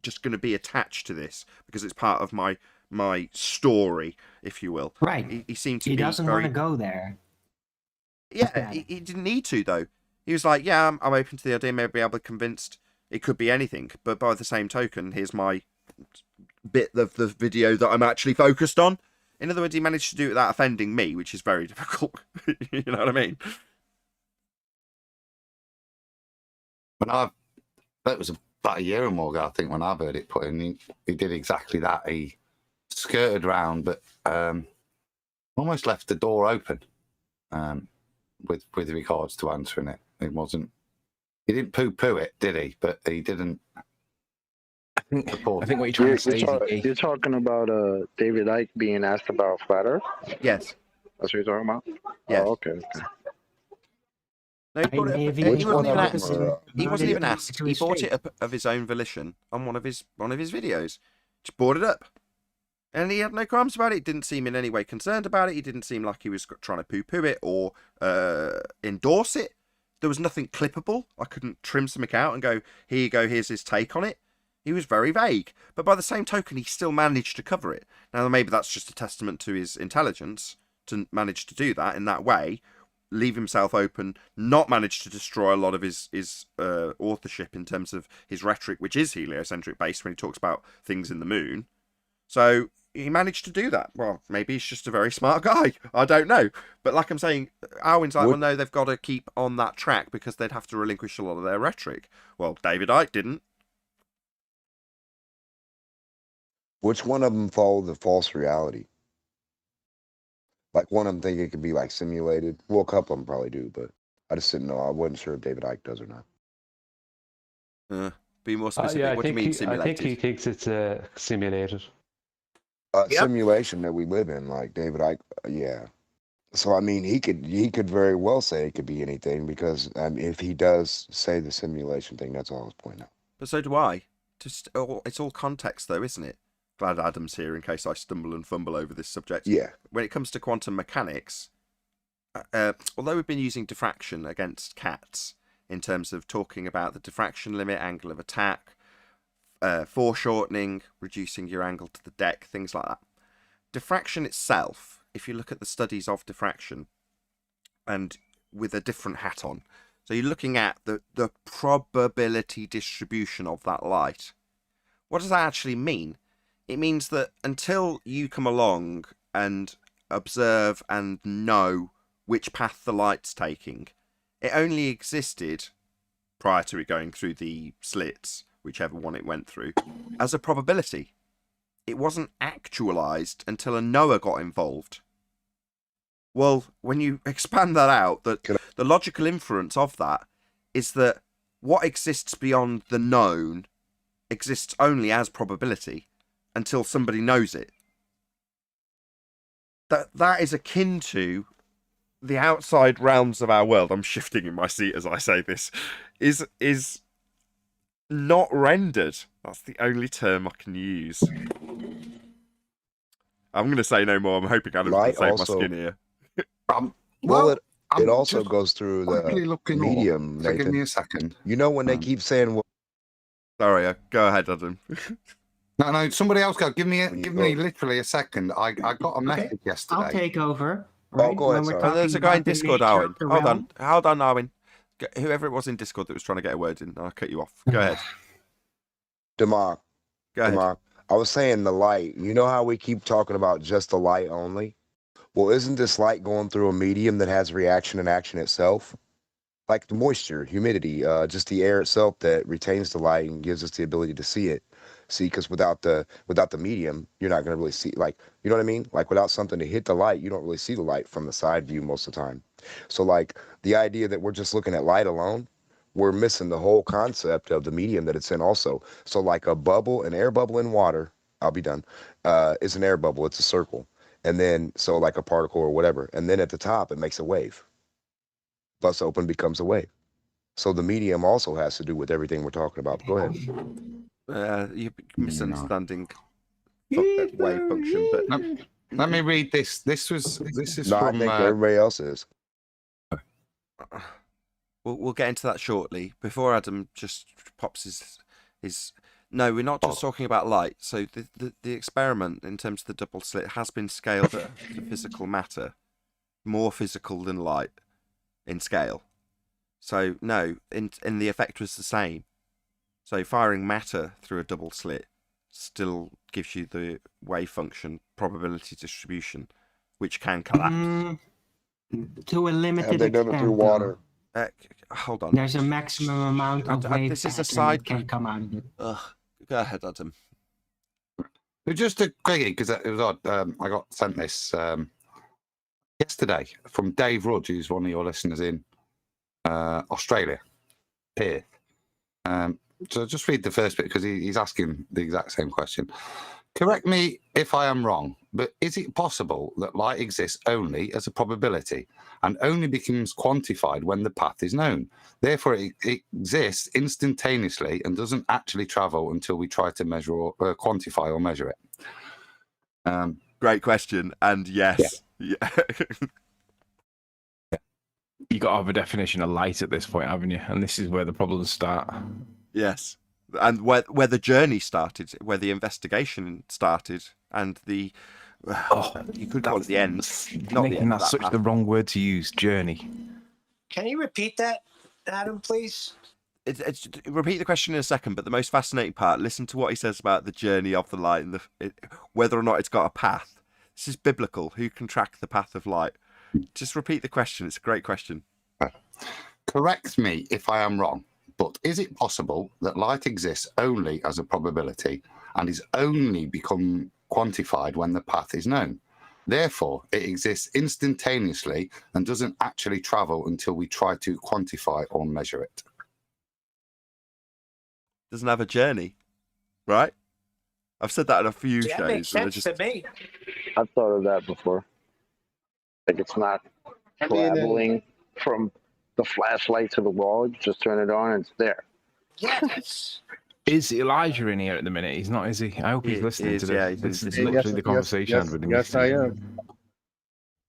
just going to be attached to this because it's part of my story, if you will. right. He seemed to He be doesn't very... want to go there. Yeah, he didn't need to, though. He was like, yeah, I'm open to the idea, maybe I'll be convinced it could be anything. But by the same token, here's my bit of the video that I'm actually focused on. In other words, he managed to do it without offending me, which is very difficult. You know what I mean? That was about a year or more ago, I think, when I've heard it put in. He did exactly that. He skirted around, but almost left the door open with regards to answering it. It wasn't. He didn't poo-poo it, did he? But he didn't. I think what you're trying to say is You're talking about David Icke being asked about flat Earth? Yes. That's what you're talking about? Yes. Oh, okay. No, he bought it, Which he one wasn't even of them asked. were, He wasn't even to asked. his He bought state? it up of his own volition on one of his videos. Just bought it up, and he had no qualms about it. He didn't seem in any way concerned about it. He didn't seem like he was trying to poo-poo it or endorse it. There was nothing clippable. I couldn't trim something out and go, here you go, here's his take on it. He was very vague, but by the same token, he still managed to cover it. Now, maybe that's just a testament to his intelligence to manage to do that in that way, leave himself open, not manage to destroy a lot of his authorship in terms of his rhetoric, which is heliocentric based when he talks about things in the moon. So he managed to do that. Well, maybe he's just a very smart guy. I don't know. But like I'm saying, Alwyn's like, well, no, they've got to keep on that track because they'd have to relinquish a lot of their rhetoric. Well, David Icke didn't. Which one of them follow the false reality? Like one of them think it could be like simulated. Well, a couple of them probably do, but I just didn't know. I wasn't sure if David Icke does or not. Be more specific. Yeah, what do you mean simulated? I think he thinks it's simulated. Yep. Simulation that we live in, like David Icke. Yeah. So I mean, he could very well say it could be anything because if he does say the simulation thing, that's all I was pointing out. But so do I. It's all context, though, isn't it? Glad Adam's here in case I stumble and fumble over this subject. Yeah. When it comes to quantum mechanics, although we've been using diffraction against cats in terms of talking about the diffraction limit, angle of attack, foreshortening, reducing your angle to the deck, things like that. Diffraction itself, if you look at the studies of diffraction, and with a different hat on, so you're looking at the probability distribution of that light. What does that actually mean? It means that until you come along and observe and know which path the light's taking, it only existed prior to it going through the slits, whichever one it went through, as a probability. it wasn't actualized until a Noah got involved. Well, when you expand that out, the logical inference of that is that what exists beyond the known exists only as probability until somebody knows it. That is akin to the outside realms of our world. I'm shifting in my seat as I say this. Is not rendered. That's the only term I can use. I'm going to say no more. I'm hoping Adam's going to save my skin here. Well, it also goes through the medium. So give Nathan. me a second. You know when they keep saying, well, sorry, go ahead, Adam. No, somebody else go. Give me literally a second. I got a message yesterday. I'll take over. Right? Oh, go ahead. Oh, there's a guy in Discord, Owen. Hold on, Owen. Whoever it was in Discord that was trying to get a word in, I'll cut you off. Go ahead. Demar. Go ahead. Demar. I was saying the light. You know how we keep talking about just the light only? Well, isn't this light going through a medium that has reaction and action itself? Like the moisture, humidity, just the air itself that retains the light and gives us the ability to see it. See, because without the medium, you're not going to really see, like, you know what I mean? Like, without something to hit the light, you don't really see the light from the side view most of the time. So, like, the idea that we're just looking at light alone, we're missing the whole concept of the medium that it's in also. So, like a bubble, an air bubble in water, I'll be done, is an air bubble. It's a circle. And then, so like a particle or whatever. And then at the top, it makes a wave. Bust open becomes a wave. So the medium also has to do with everything we're talking about. Go ahead. You're misunderstanding wave function. But let me read this. This is no, from. I think everybody else is. We'll get into that shortly. Before Adam just pops his. No, we're not just talking about light. So the experiment in terms of the double slit has been scaled to physical matter, more physical than light in scale. So no, in the effect was the same. So firing matter through a double slit still gives you the wave function probability distribution, which can collapse. To a limited Have they done extent, it through water? Hold on. There's a maximum amount of wave this is a pattern side that can come out of it. Go ahead, Adam. Just a quickie, because it was odd. I got sent this yesterday from Dave Rudge, who's one of your listeners in Australia, Perth. So just read the first bit because he's asking the exact same question. Correct me if I am wrong, but is it possible that light exists only as a probability and only becomes quantified when the path is known? Therefore, it exists instantaneously and doesn't actually travel until we try to measure or quantify or measure it. Great question, and yes. Yeah. You got to have a definition of light at this point, haven't you? And this is where the problems start. Yes. And where the journey started, where the investigation started, and the you could call it the end. Not the end. That's such the wrong word to use. Journey. Can you repeat that, Adam, please? Repeat the question in a second. But the most fascinating part: listen to what he says about the journey of the light and whether or not it's got a path. This is biblical. Who can track the path of light? Just repeat the question. It's a great question. Correct me if I am wrong. But is it possible that light exists only as a probability and is only become quantified when the path is known? Therefore, it exists instantaneously and doesn't actually travel until we try to quantify or measure it. Doesn't have a journey, right? I've said that in a few shows. That makes sense to me. I've thought of that before. Like it's not traveling from the flashlight to the wall, just turn it on and it's there. Yes. Is Elijah in here at the minute? He's not, is he? I hope he's listening to this. Yeah, this is literally the conversation I had with him. Yes, I am.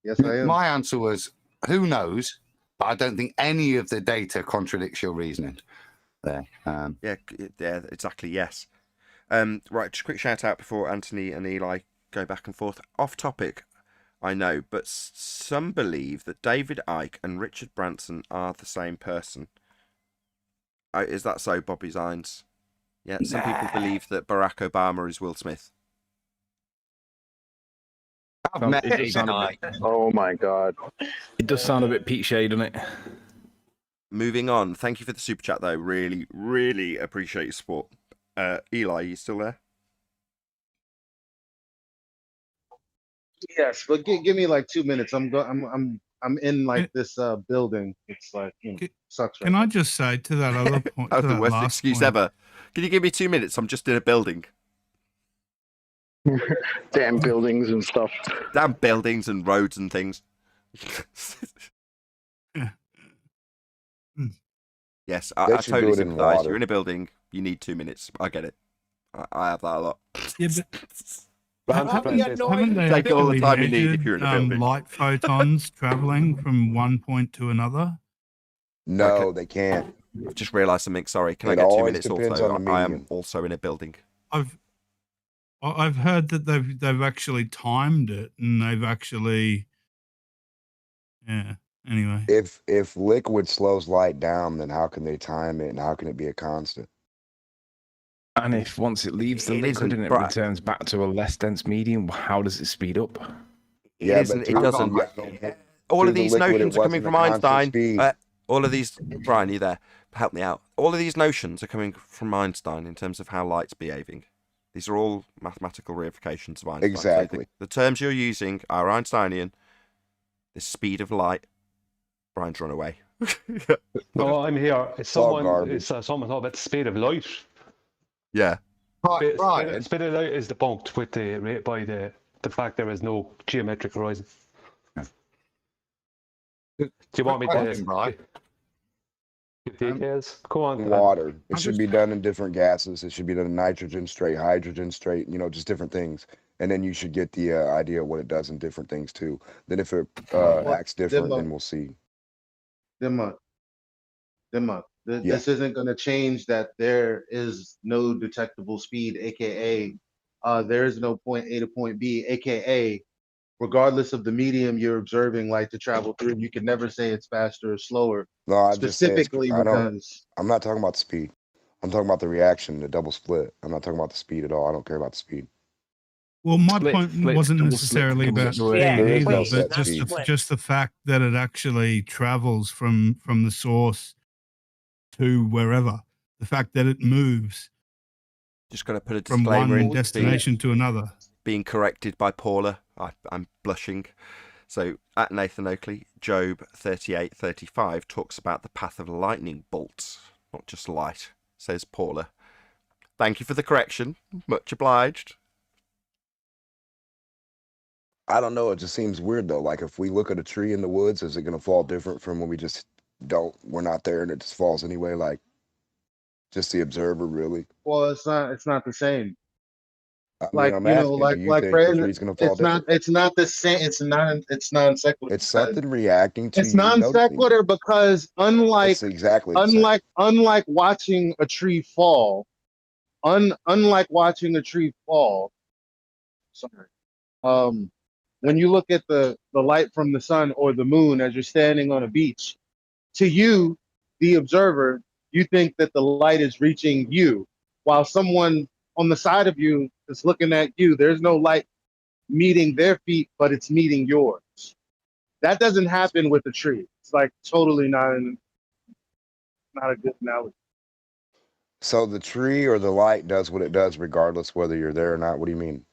Yes, I am. My answer was, who knows? But I don't think any of the data contradicts your reasoning there. Yeah, exactly, yes. Right, just a quick shout out before Anthony and Eli go back and forth. Off topic, I know, but some believe that David Icke and Richard Branson are the same person. Is that so, Bobby Zines? Yeah, some people believe that Barack Obama is Will Smith. Oh my God. It does sound a bit Pete Shade, doesn't it? Moving on. Thank you for the super chat, though. Really, really appreciate your support. Eli, are you still there? Yes, but give me like 2 minutes. I'm in like this building. It's like sucks right Can I now. just say to that other point, That was to the that worst last excuse point, ever. Can you give me 2 minutes? I'm just in a building. Damn buildings and stuff. Damn buildings and roads and things. Yes, They I should totally do it in sympathise. water. You're in a building, you need 2 minutes. I get it. I have that a lot. Yeah, but Round How we got no haven't they Take all the actually time you need if measured you're in a building. light photons traveling from one point to another? No, they can't. I've just realised something. Sorry. Can I It get 2 always minutes depends also? on the I am medium. also in a building. I've heard that they've actually timed it, and they've actually, yeah. Anyway, If liquid slows light down, then how can they time it, and how can it be a constant? And if once it leaves the It liquid isn't, and it right. returns back to a less dense medium, how does it speed up? It Yeah, isn't. but It through- doesn't. All through of the these liquid, it notions are coming wasn't from a constant Einstein. speed. All of these, Brian, you there? Help me out. All of these notions are coming from Einstein in terms of how light's behaving. These are all mathematical reifications of Einstein. Exactly. So the terms you're using are Einsteinian. The speed of light. Brian's run away. Oh, I'm here. It's all someone. garbage. It's someone talking about the speed of light. Yeah. Brian, Speed of light is debunked with by the fact there is no geometric horizon. Do you want me Question, to Brian. give details? Come on. Water. It should be done in different gases. It should be done in nitrogen straight, hydrogen straight, just different things. And then you should get the idea of what it does in different things too. Then if it acts different, then we'll see. Dimma. Yeah. This isn't going to change that there is no detectable speed, aka there is no point A to point B, aka regardless of the medium you're observing light to travel through, you can never say it's faster or slower. No, I just say it's- Specifically I don't. because I'm not talking about speed. I'm talking about the reaction, the double split. I'm not talking about the speed at all. I don't care about the speed. well, my Split, point split, wasn't double necessarily split, about double speed Yeah, There is no either, set but speed. just the fact that it actually travels from the source to wherever. The fact that it moves Just going to put a from disclaimer one in. destination to another. Being corrected by Paula. I'm blushing. So at Nathan Oakley, Job 38:35 talks about the path of lightning bolts, not just light, says Paula. Thank you for the correction. Much obliged. I don't know. It just seems weird though. Like if we look at a tree in the woods, is it going to fall different from when we're not there and it just falls anyway? Like just the observer, really. well, it's not the same. I mean, Like I'm you know, asking, like do you like think for the instance, tree's going to fall different? it's not the same. It's non sequitur. It's something reacting to It's you non noticing. sequitur because It's exactly the same. unlike watching a tree fall, unlike watching a tree fall. Sorry. When you look at the light from the sun or the moon as you're standing on a beach, to you, the observer, you think that the light is reaching you, while someone on the side of you is looking at you. There's no light meeting their feet, but it's meeting yours. That doesn't happen with a tree. It's like totally not a good analogy. So the tree or the light does what it does regardless whether you're there or not. What do you mean?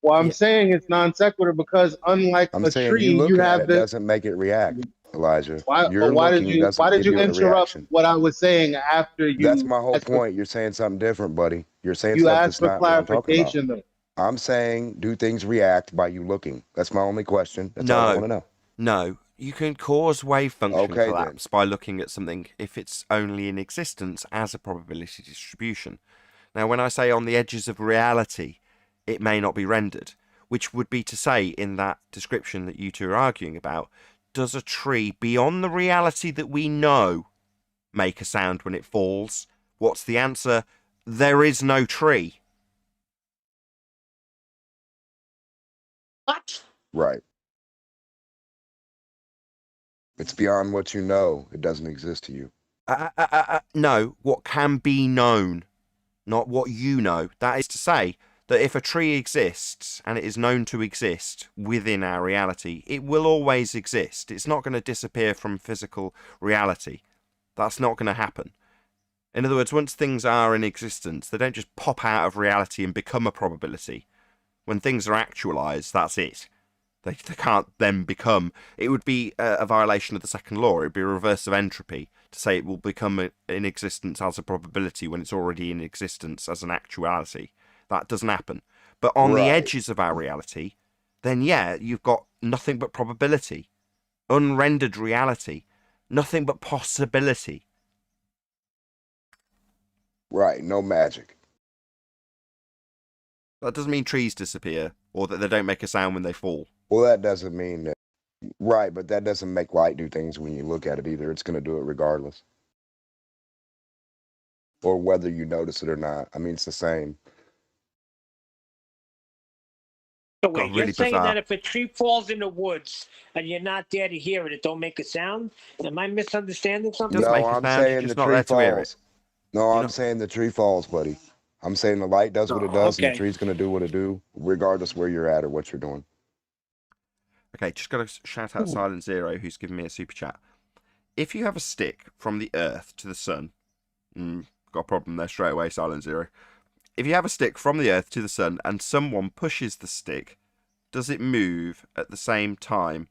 Well, I'm saying it's non sequitur because unlike I'm a saying tree, you looking have at it this. doesn't make it react, Elijah. Why You're did looking you doesn't give you a interrupt reaction. what I was saying after you? That's my whole asked for- point. You're saying something different, buddy. You're saying You stuff asked that's for not what I'm talking about. clarification, though. I'm saying, do things react by you looking? That's my only question. That's all I want to know. No. You can cause wave function Okay, collapse by looking at something if it's only in existence as a probability distribution. Now, when I say on the edges of reality, it may not be rendered, which would be to say in that description that you two are arguing about, does a tree beyond the reality that we know make a sound when it falls? What's the answer? There is no tree. What? Right. It's beyond what you know. It doesn't exist to you. No, what can be known, not what you know. That is to say that if a tree exists and it is known to exist within our reality, it will always exist. It's not going to disappear from physical reality. That's not going to happen. In other words, once things are in existence, they don't just pop out of reality and become a probability. When things are actualized, that's it. They can't then become... It would be a violation of the second law. It would be a reverse of entropy to say it will become in existence as a probability when it's already in existence as an actuality. That doesn't happen. But on the edges of our reality, then yeah, you've got nothing but probability. Unrendered reality. Nothing but possibility. Right, no magic. That doesn't mean trees disappear or that they don't make a sound when they fall. Well, that doesn't mean that. Right, but that doesn't make light do things when you look at it either. It's going to do it regardless. Or whether you notice it or not. I mean, it's the same. So wait, really you're saying bizarre. that if a tree falls in the woods and you're not there to hear it, it don't make a sound? Am I misunderstanding something? Does No, make a I'm sound, saying you're the just not tree there to hear falls. it. No, I'm saying the tree falls, buddy. I'm saying the light does what it does, and the tree's going to do what it do, regardless where you're at or what you're doing. Okay, just got to shout out Silent Zero, who's given me a super chat. If you have a stick from the Earth to the Sun, got a problem there straight away, Silent Zero. If you have a stick from the Earth to the Sun and someone pushes the stick, does it move at the same time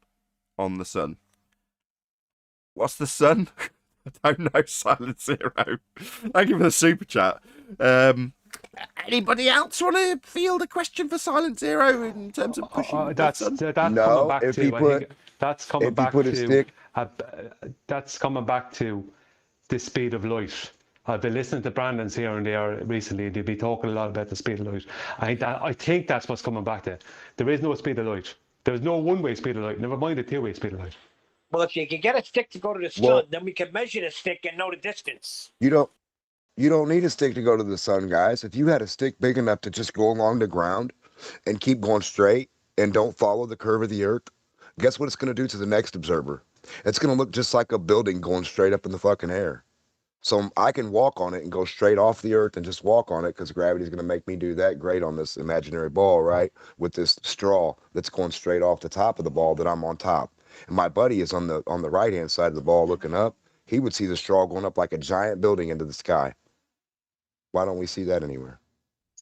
on the Sun? What's the Sun? I don't know, Silent Zero. Thank you for the super chat. Anybody else want to field a question for Silent Zero in terms of pushing? That's No, coming back if to. he I put- think that's coming if he back put a to. stick- That's coming back to the speed of light. I've been listening to Brandon's here and there recently. They'll be talking a lot about the speed of light. I think that's what's coming back to. There is no speed of light. There's no one-way speed of light. Never mind the two-way speed of light. Well, if you can get a stick to go to the sun, Well- then we can measure the stick and know the distance. You don't need a stick to go to the sun, guys. If you had a stick big enough to just go along the ground and keep going straight and don't follow the curve of the earth, guess what it's going to do to the next observer? It's going to look just like a building going straight up in the fucking air. So I can walk on it and go straight off the earth and just walk on it because gravity's going to make me do that great on this imaginary ball, right? With this straw that's going straight off the top of the ball that I'm on top. And my buddy is on the right-hand side of the ball looking up. He would see the straw going up like a giant building into the sky. Why don't we see that anywhere?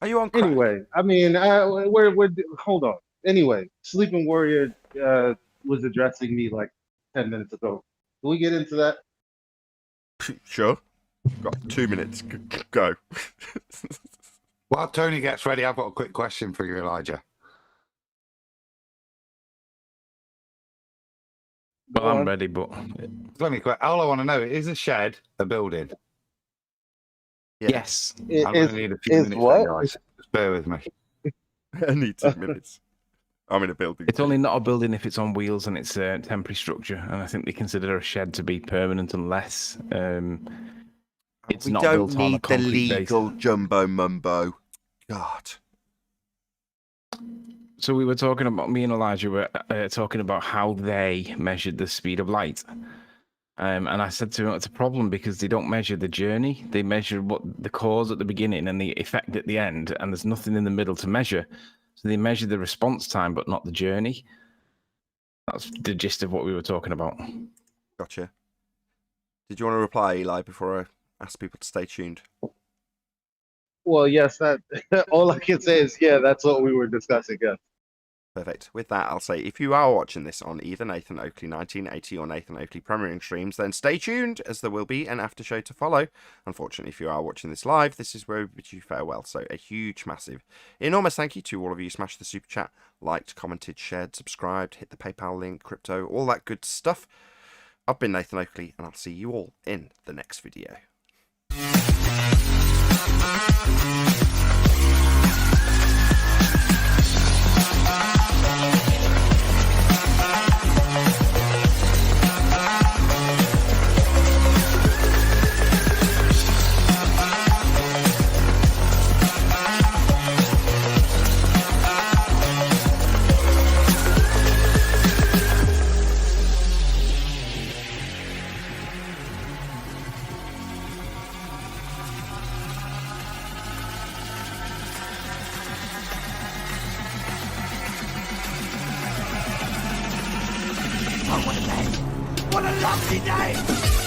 Are you on crack? Anyway, I mean, we're hold on. Anyway, Sleeping Warrior was addressing me like 10 minutes ago. Can we get into that? Sure. Got 2 minutes. Go. While Tony gets ready, I've got a quick question for you, Elijah. Well, I'm ready, but Let me quick. All I want to know is a shed a building? yes. I'm going to need a few minutes, what? guys. Just bear with me. I need 2 minutes. I'm in a building. It's only not a building if it's on wheels and it's a temporary structure, and I think they consider a shed to be permanent unless it's we not don't built on a need the concrete base. legal jumbo mumbo. God. So we were talking about, me and Elijah were talking about how they measured the speed of light. And I said to him, it's a problem because they don't measure the journey. They measure what the cause at the beginning and the effect at the end, and there's nothing in the middle to measure. So they measure the response time, but not the journey. That's the gist of what we were talking about. Gotcha. Did you want to reply, Eli, before I ask people to stay tuned? Well, yes. That all I can say is, yeah, that's what we were discussing. Yeah. Perfect. With that, I'll say if you are watching this on either Nathan Oakley 1980 or Nathan Oakley premiering streams, then stay tuned as there will be an after show to follow. Unfortunately, if you are watching this live, this is where we bid you farewell. So a huge, massive, enormous thank you to all of you. Smashed the super chat, liked, commented, shared, subscribed, hit the PayPal link, crypto, all that good stuff. I've been Nathan Oakley, and I'll see you all in the next video. What a lovely day!